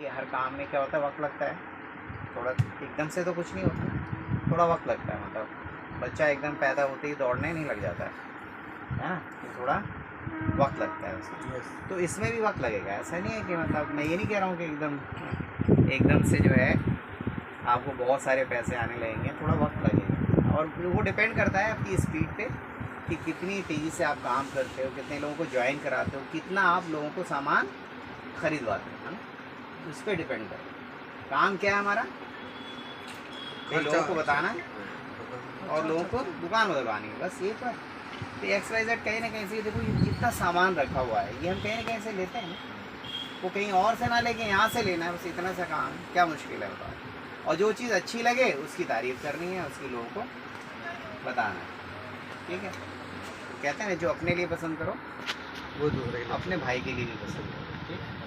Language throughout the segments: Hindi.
कि हर काम में क्या होता है, वक्त लगता है थोड़ा। एकदम से तो कुछ नहीं होता, थोड़ा वक्त लगता है। मतलब बच्चा एकदम पैदा होते ही दौड़ने नहीं लग जाता है ना, तो थोड़ा वक्त लगता है उसमें। तो इसमें भी वक्त लगेगा, ऐसा नहीं है कि मतलब मैं ये नहीं कह रहा हूँ कि एकदम से जो है आपको बहुत सारे पैसे आने लगेंगे, थोड़ा वक्त लगेगा। और वो डिपेंड करता है आपकी स्पीड पे कि कितनी तेज़ी से आप काम करते हो, कितने लोगों को ज्वाइन कराते हो, कितना आप लोगों को सामान खरीदवाते हो, है ना। उस पर डिपेंड करता है। काम क्या है हमारा, लोगों को बताना है और लोगों को दुकान बदलवानी है, बस ये तो XYZ कहीं ना कहीं से। देखो ये जितना सामान रखा हुआ है ये हम कहीं ना कहीं से लेते हैं ना, वो कहीं और से ना लेके यहाँ से लेना है, बस इतना सा काम है। क्या मुश्किल है बताओ। और जो चीज़ अच्छी लगे उसकी तारीफ़ करनी है, उसकी लोगों को बताना है, ठीक है। तो कहते हैं ना, जो अपने लिए पसंद करो वो दूसरे अपने भाई के लिए भी पसंद करो, ठीक है।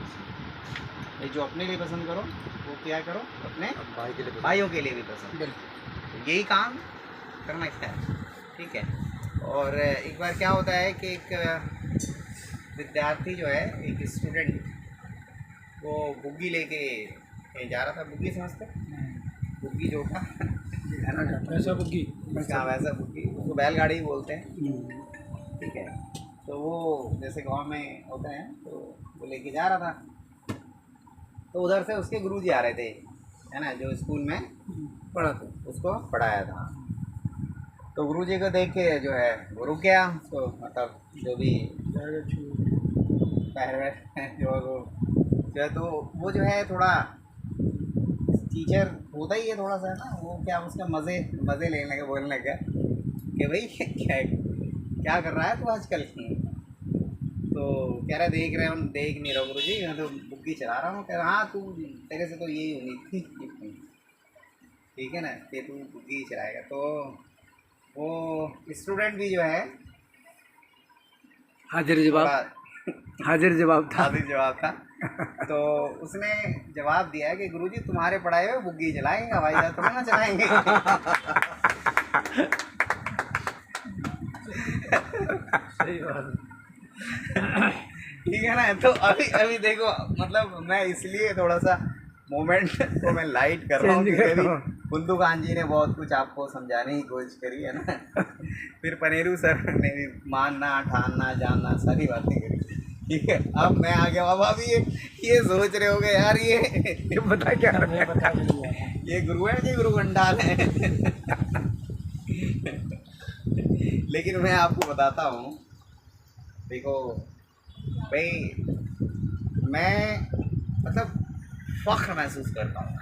ये जो अपने लिए पसंद करो वो क्या करो, अपने भाई के लिए, भाइयों के लिए भी पसंद करो। तो यही काम करना है, ठीक है। और एक बार क्या होता है कि एक विद्यार्थी जो है, एक स्टूडेंट, वो बुग्गी लेके कहीं जा रहा था। बुग्गी समझते, बुग्गी जो था है ना, वैसा बुग्गी, वैसा बुग्गी, उसको बैलगाड़ी बोलते हैं, ठीक है। तो वो जैसे गांव में होते हैं, तो वो लेके जा रहा था। तो उधर से उसके गुरुजी आ रहे थे, है ना, जो स्कूल में पढ़ा था, उसको पढ़ाया था। तो गुरुजी को देख के जो है वो रुक गया, उसको मतलब जो भी पहले जो है, तो वो जो है थोड़ा टीचर होता ही है थोड़ा सा ना, वो क्या उसका मज़े मज़े लेने का, बोलने का कि भाई क्या कर रहा है तू आजकल। तो कह रहा देख रहे हम, देख नहीं रहो गुरुजी, मैं तो बुग्गी चला रहा हूँ। कह रहा हाँ, तू तेरे से तो यही उम्मीद थी, ठीक है ना, कि तू बुग्गी चलाएगा। तो वो स्टूडेंट भी जो है हाजिर जवाब था। तो उसने जवाब दिया कि गुरुजी तुम्हारे पढ़ाए हुए बुग्गी चलाएंगे, हवाई जहाज थोड़ा ना चलाएंगे। सही बात, ठीक है ना। तो अभी देखो, मतलब मैं इसलिए थोड़ा सा मोमेंट को मैं लाइट कर रहा हूँ, क्योंकि अभी कुंदू खान जी ने बहुत कुछ आपको समझाने की कोशिश करी है ना। फिर पनेरू सर ने भी मानना, ठानना, जानना, सारी बातें करी, ठीक है। अब मैं आ गया। अब अभी ये सोच रहे होगे यार, ये बता क्या रहे हैं, ये गुरु है कि गुरु गंडाल है। लेकिन मैं आपको बताता हूँ, देखो भाई, मैं मतलब फ़ख्र महसूस करता हूँ।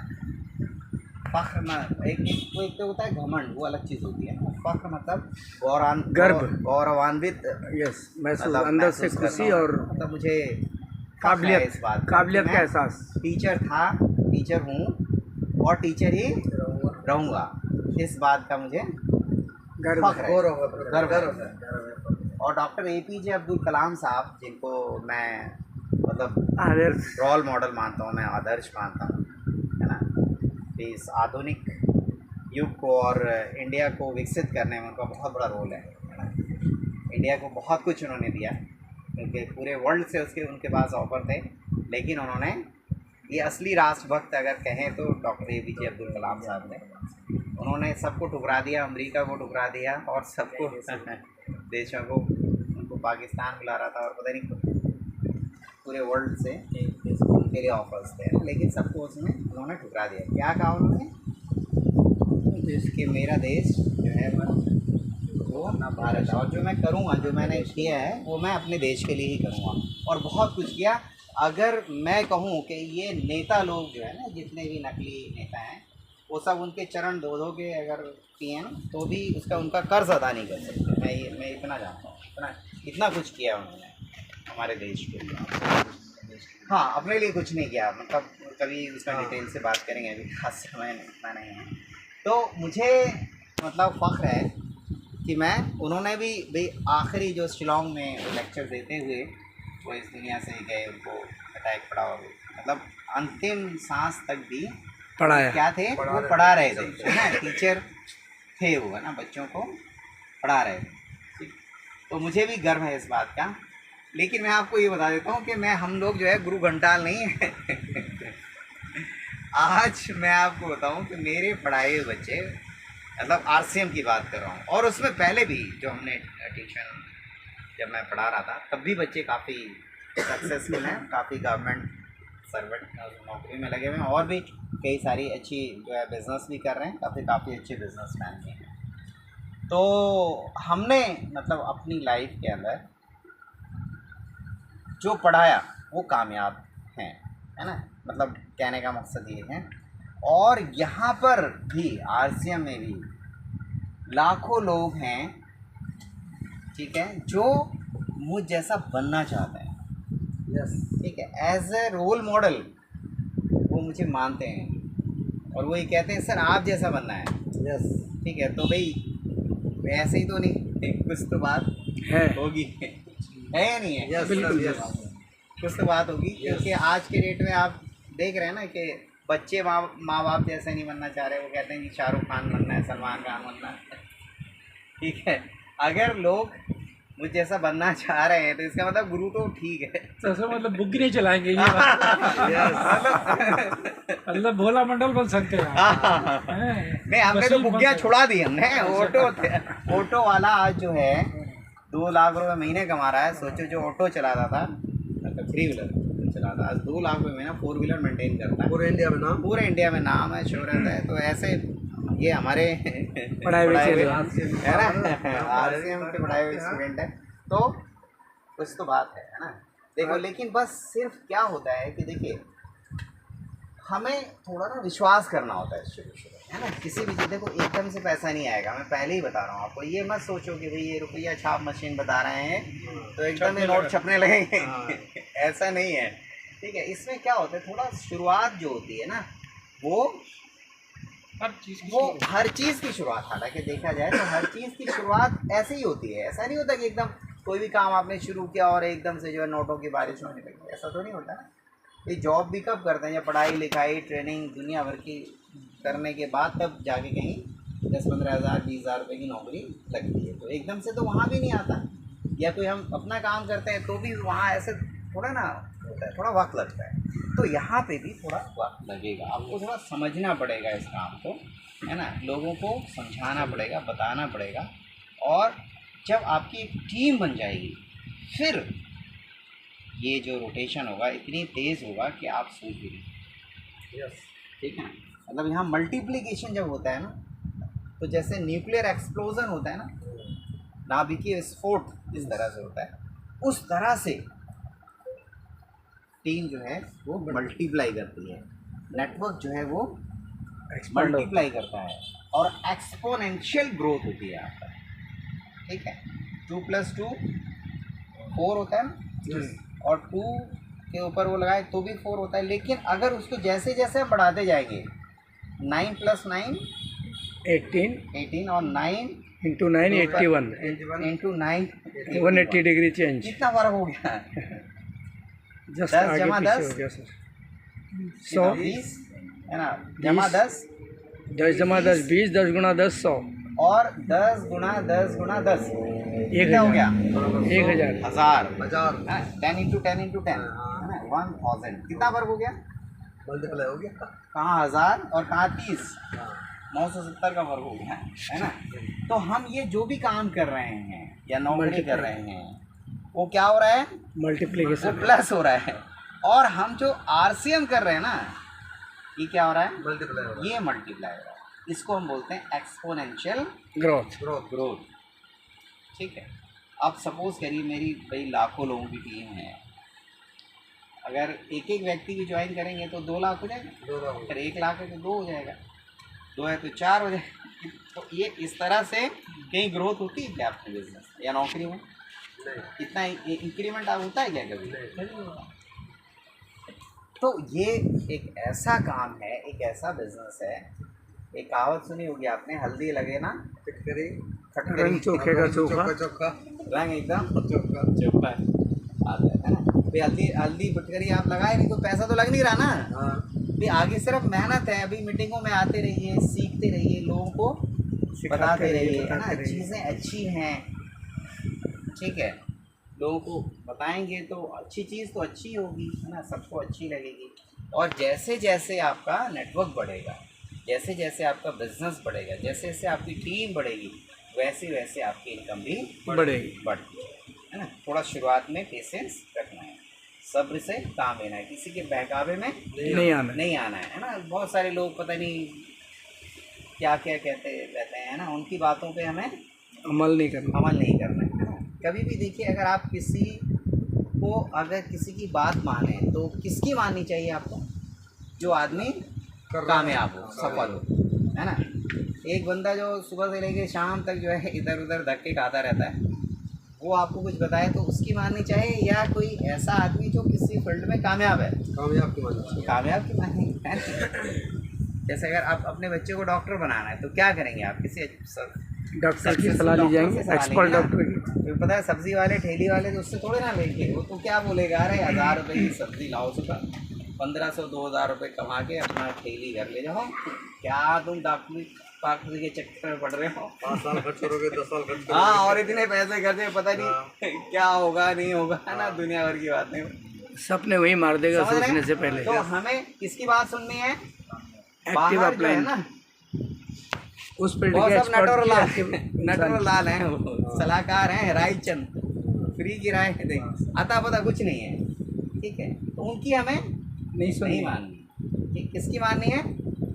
फ़ख्र ना, एक तो होता है घमंड, वो अलग चीज़ होती है ना। फ़ख्र मतलब गौरवान्वित, यस, महसूस मतलब अंदर से महसूस खुशी करता हूँ। और मतलब मुझे फ़ख्र है इस बात का कि काबिलियत का मैं एहसास। टीचर हूँ और टीचर ही रहूँगा, इस बात का मुझे गर्व फ़ख्र है, गर्व है। और डॉक्टर APJ अब्दुल कलाम साहब, जिनको मैं मतलब आदर्श रोल मॉडल मानता हूँ, मैं आदर्श मानता हूँ, है ना। इस आधुनिक युग को और इंडिया को विकसित करने में उनका बहुत बड़ा रोल है ना। इंडिया को बहुत कुछ उन्होंने दिया, क्योंकि पूरे वर्ल्ड से उनके पास ऑफर थे, लेकिन उन्होंने ये असली राष्ट्रभक्त अगर कहें तो डॉक्टर APJ अब्दुल कलाम साहब ने, उन्होंने सबको ठुकरा दिया, अमेरिका को ठुकरा दिया और सबको देशों को, उनको पाकिस्तान बुला रहा था और पता नहीं पूरे वर्ल्ड से उनके लिए ऑफर्स थे, लेकिन सबको उसमें उन्होंने ठुकरा दिया। क्या कहा उन्होंने, देश के मेरा देश जो है वो अपना भारत है, और जो मैं करूँगा, जो मैंने किया है वो मैं अपने देश के लिए ही करूँगा। और बहुत कुछ किया। अगर मैं कहूँ कि ये नेता लोग जो है ना, जितने भी नकली नेता हैं, वो सब उनके चरण धो के अगर पिए ना, तो भी उसका उनका कर्ज अदा नहीं कर सकते। मैं इतना जानता हूँ, इतना कुछ किया उन्होंने हमारे देश के लिए। हाँ, अपने लिए कुछ नहीं किया, मतलब कभी उसका डिटेल से बात करेंगे, अभी खास समय इतना नहीं है। तो मुझे मतलब फ़ख्र है कि मैं, उन्होंने भी भाई आखिरी जो शिलोंग में लेक्चर देते हुए वो इस दुनिया से गए, उनको अटैक पड़ा, और मतलब अंतिम सांस तक भी पढ़ाया, क्या थे, वो पढ़ा रहे थे, है ना, टीचर थे वो, है ना, बच्चों को पढ़ा रहे थे। तो मुझे भी गर्व है इस बात का। लेकिन मैं आपको ये बता देता हूँ कि हम लोग जो है गुरु घंटाल नहीं है। आज मैं आपको बताऊं कि मेरे पढ़ाए हुए बच्चे, मतलब आरसीएम की बात कर रहा हूँ, और उसमें पहले भी जो हमने ट्यूशन जब मैं पढ़ा रहा था तब भी बच्चे काफ़ी सक्सेसफुल हैं, काफ़ी गवर्नमेंट सर्वेंट नौकरी में लगे हुए हैं, और भी कई सारी अच्छी जो है बिज़नेस भी कर रहे हैं, काफ़ी अच्छे बिजनेसमैन भी हैं। तो हमने मतलब अपनी लाइफ के अंदर जो पढ़ाया वो कामयाब हैं, है ना, मतलब कहने का मकसद ये है। और यहाँ पर भी आरसीएम में भी लाखों लोग हैं, ठीक है, जो मुझ जैसा बनना चाहते हैं, यस, ठीक है, एज ए रोल मॉडल वो मुझे मानते हैं, और वो ये कहते हैं सर आप जैसा बनना है, यस ठीक है। तो भाई ऐसे ही तो नहीं, कुछ तो बात है, होगी, है या नहीं है? यस बिल्कुल, यस कुछ तो बात होगी, क्योंकि आज के डेट में आप देख रहे हैं ना कि बच्चे माँ बाप जैसे नहीं बनना चाह रहे, वो कहते हैं कि शाहरुख खान बनना है, सलमान खान बनना है, ठीक है। अगर लोग मुझ जैसा बनना चाह रहे हैं तो इसका मतलब गुरु तो ठीक है, तो मतलब बुग्गी नहीं चलाएंगे ये मतलब भोला मंडल बन सकते हैं आप। हैं? नहीं, हमने तो वसीम बन बुग्गियाँ सकते छुड़ा दी हमने। ऑटो वाला आज जो है 2 लाख रुपए महीने कमा रहा है। सोचो, जो ऑटो चलाता था, मतलब 3 व्हीलर चलाता, आज 2 लाख रुपए महीना 4 व्हीलर मेंटेन करता है। पूरे इंडिया में नाम, पूरे इंडिया में नाम है, शोहरत है। तो ऐसे ये हमारे पढ़ाए हुए है हैं, ना, आरसीएम के पढ़ाए हुए स्टूडेंट है। तो कुछ तो बात है ना। देखो, लेकिन बस सिर्फ क्या होता है कि देखिए, हमें थोड़ा ना विश्वास करना होता है शुरू शुरू, है ना। किसी भी चीज़, देखो एकदम से पैसा नहीं आएगा, मैं पहले ही बता रहा हूँ आपको। ये मत सोचो कि भाई ये रुपया छाप मशीन बता रहे हैं तो एकदम ही नोट छपने लगेंगे, ऐसा नहीं है, ठीक है। इसमें क्या होता है, थोड़ा शुरुआत जो होती है ना, वो हर चीज़ की शुरुआत, हालांकि देखा जाए तो हर चीज़ की शुरुआत ऐसे ही होती है। ऐसा नहीं होता कि एकदम कोई भी काम आपने शुरू किया और एकदम से जो है नोटों की बारिश होने लगी, ऐसा तो नहीं होता ना। ये जॉब भी कब करते हैं, जब पढ़ाई लिखाई ट्रेनिंग दुनिया भर की करने के बाद तब जाके कहीं 10-15 हज़ार 20,000 रुपये की नौकरी लगती है। तो एकदम से तो वहाँ भी नहीं आता, या कोई हम अपना काम करते हैं तो भी वहाँ ऐसे थोड़ा ना होता है, थोड़ा वक्त लगता है। तो यहाँ पे भी थोड़ा वक्त लगेगा, आपको थोड़ा समझना पड़ेगा इस काम को, है ना, लोगों को समझाना पड़ेगा, बताना पड़ेगा। और जब आपकी एक टीम बन जाएगी, फिर ये जो रोटेशन होगा इतनी तेज़ होगा कि आप सोच भी नहीं, यस ठीक है ना। मतलब यहाँ मल्टीप्लिकेशन जब होता है ना, तो जैसे न्यूक्लियर एक्सप्लोजन होता है ना, नाभिकीय विस्फोट इस तरह से होता है, उस तरह से टीम जो है वो मल्टीप्लाई करती है, नेटवर्क जो है वो मल्टीप्लाई करता है, और एक्सपोनेंशियल ग्रोथ होती है यहाँ पर, ठीक है। 2+2 4 होता है ना, और 2 के ऊपर वो लगाए तो भी 4 होता है। लेकिन अगर उसको जैसे जैसे हम बढ़ाते जाएंगे, 9 + 9 18, और 9 इंटू 9 81 इंटू 9 180 डिग्री चेंज, कितना फर्क हो गया, जस्ट 10 आगे जमा पीछे 10 हो गया सर। 20 है ना, जमा 10 10 जमा 10 20, 10 गुना 10 100, और 10 गुना 10 गुना 10 एक कितना हो गया, 1000 1000, 10 इंटू 10 इंटू 10 है ना, 1000। कितना फर्क हो गया, मल्टीप्लाई हो गया, कहाँ 1000 और कहाँ 30, 970 का फर्क हो गया, है ना। तो हम ये जो भी काम कर रहे हैं या नौकरी कर रहे हैं, वो क्या हो रहा है, वो मल्टीप्लिकेशन प्लस हो रहा है। और हम जो आरसीएम कर रहे हैं ना, ये क्या हो रहा है, मल्टीप्लाई हो ये मल्टीप्लाई हो रहा है। इसको हम बोलते हैं एक्सपोनेंशियल ग्रोथ। ग्रोथ, ठीक है। अब सपोज करिए मेरी भाई लाखों लोगों की टीम है, अगर एक एक व्यक्ति भी ज्वाइन करेंगे तो 2 लाख हो जाएगा, फिर 1 लाख है तो 2 हो जाएगा, 2 है तो 4 हो जाएगा। तो ये इस तरह से कहीं ग्रोथ होती है क्या आपके बिजनेस या नौकरी में, इतना इंक्रीमेंट होता है क्या कभी? तो ये एक ऐसा काम है, एक ऐसा बिजनेस है। एक कहावत सुनी होगी आपने, हल्दी लगे ना फिटकरी, फटकरी, रंग चोखे का चोखा, रंग एकदम चोखा आता है ना। भाई हल्दी फटकरी आप लगाए नहीं तो पैसा तो लग नहीं रहा ना। भाई आगे सिर्फ मेहनत है, अभी मीटिंगों में आते रहिए, सीखते रहिए, लोगों को बताते रहिए, है ना, चीज़ें अच्छी हैं, ठीक है। लोगों को बताएंगे तो अच्छी चीज़ तो अच्छी होगी, है ना, सबको अच्छी लगेगी। और जैसे जैसे आपका नेटवर्क बढ़ेगा, जैसे जैसे आपका बिजनेस बढ़ेगा, जैसे जैसे आपकी टीम बढ़ेगी, वैसे वैसे आपकी इनकम भी बढ़ती है ना। थोड़ा शुरुआत में पेशेंस रखना है, सब्र से काम लेना है, किसी के बहकावे में नहीं आना है ना। बहुत सारे लोग पता नहीं क्या क्या कहते रहते हैं ना, उनकी बातों पे हमें अमल नहीं करना है ना। कभी भी देखिए, अगर आप किसी को अगर किसी की बात माने तो किसकी माननी चाहिए आपको? जो आदमी कामयाब हो, सफल हो, है ना। एक बंदा जो सुबह से लेकर शाम तक जो है इधर उधर धक्के खाता रहता है, वो आपको कुछ बताए तो उसकी माननी चाहिए, या कोई ऐसा आदमी जो किसी फील्ड में कामयाब है, कामयाब की माननी है। जैसे अगर आप अपने बच्चे को डॉक्टर बनाना है तो क्या करेंगे आप? किसी डॉक्टर की सलाह ली जाएंगे, एक्सपर्ट डॉक्टर की। तो पता है सब्जी वाले ठेली वाले तो उससे थोड़े ना लेंगे, वो तो क्या बोलेगा, अरे 1000 रुपये की सब्जी लाओ, सुबह 1500-2000 रुपये कमा के अपना ठेली घर ले जाओ। क्या तुम डॉक्टरी के चक्कर में पड़ रहे हो? 5 साल खर्च करोगे, 10 साल खर्च करोगे। हाँ, और इतने पैसे खर्चे, पता नहीं क्या होगा नहीं होगा, है ना। दुनिया भर की बातें सपने वही मार देगा सोचने से पहले। तो हमें किसकी बात सुननी है? एक्टिव बाहर जो है अपलाइन, ना, उस फील्ड वो के सब एक्सपर्ट नटवर लाल हैं, वो सलाहकार हैं, राय चंद, फ्री की राय दें, अता पता कुछ नहीं है, ठीक है। तो उनकी हमें नहीं माननी, किसकी माननी है?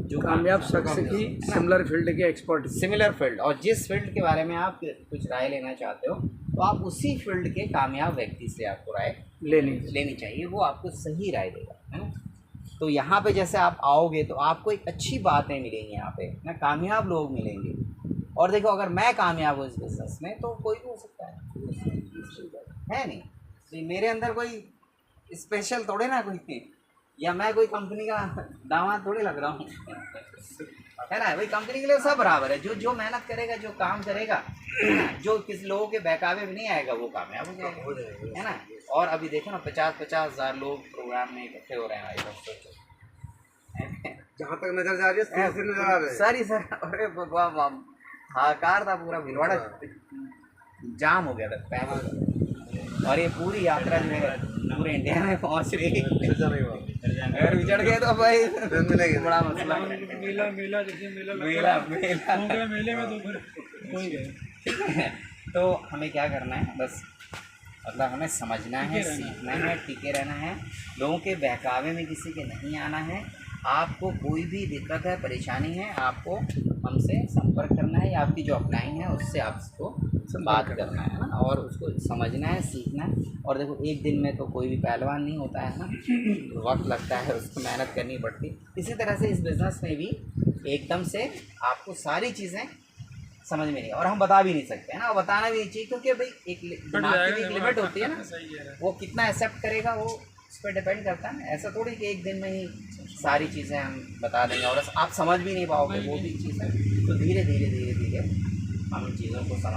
जो कामयाब शख्स की सिमिलर फील्ड के एक्सपर्ट, सिमिलर फील्ड, और जिस फील्ड के बारे में आप कुछ राय लेना चाहते हो तो आप उसी फील्ड के कामयाब व्यक्ति से आपको राय लेनी चाहिए, वो आपको सही राय देगा, है ना। तो यहाँ पे जैसे आप आओगे तो आपको एक अच्छी बातें मिलेंगी, यहाँ पे ना कामयाब लोग मिलेंगे। और देखो, अगर मैं कामयाब हूँ इस बिज़नेस में तो कोई भी हो सकता है नहीं। तो मेरे अंदर कोई स्पेशल थोड़े ना कोई थी, या मैं कोई कंपनी का दामाद थोड़े लग रहा हूँ, है ना। भाई कंपनी के लिए सब बराबर है, जो मेहनत करेगा, जो काम करेगा, जो किसी लोगों के बहकावे में नहीं आएगा, वो कामयाब हो जाएगा, है ना। और अभी देखो ना, 50-50 हज़ार लोग प्रोग्राम में इकट्ठे हो रहे हैं, जहाँ तक नजर जा रही है नजर आ रहे हैं सारी सर। अरे हाकार था, पूरा भीलवाड़ा जाम हो गया था पैदल। और ये पूरी यात्रा जो है पूरे इंडिया में पहुँच रही है, अगर बिछड़ गए तो भाई बड़ा मसला। मेले में तो फिर कोई गए। ठीक है, तो हमें क्या करना है, बस मतलब हमें समझना है, सीखना है, टिके रहना है, लोगों के बहकावे में किसी के नहीं आना है। आपको कोई भी दिक्कत है, परेशानी है, आपको हमसे संपर्क करना है, या आपकी जो अपलाइन है उससे आपको बात करना है ना, और उसको समझना है, सीखना है। और देखो, एक दिन में तो कोई भी पहलवान नहीं होता है ना, वक्त लगता है, उसको मेहनत करनी पड़ती है। इसी तरह से इस बिज़नेस में भी एकदम से आपको सारी चीज़ें समझ में नहीं, और हम बता भी नहीं सकते हैं ना, और बताना भी नहीं चाहिए, क्योंकि भाई एक दिमाग की एक लिमिट होती है ना, वो कितना एक्सेप्ट करेगा वो उस पर डिपेंड करता है। ऐसा थोड़ी कि एक दिन में ही सारी चीज़ें हम बता देंगे और आप समझ भी नहीं पाओगे, वो भी चीज़ है। तो धीरे धीरे हम चीज़ों को समझ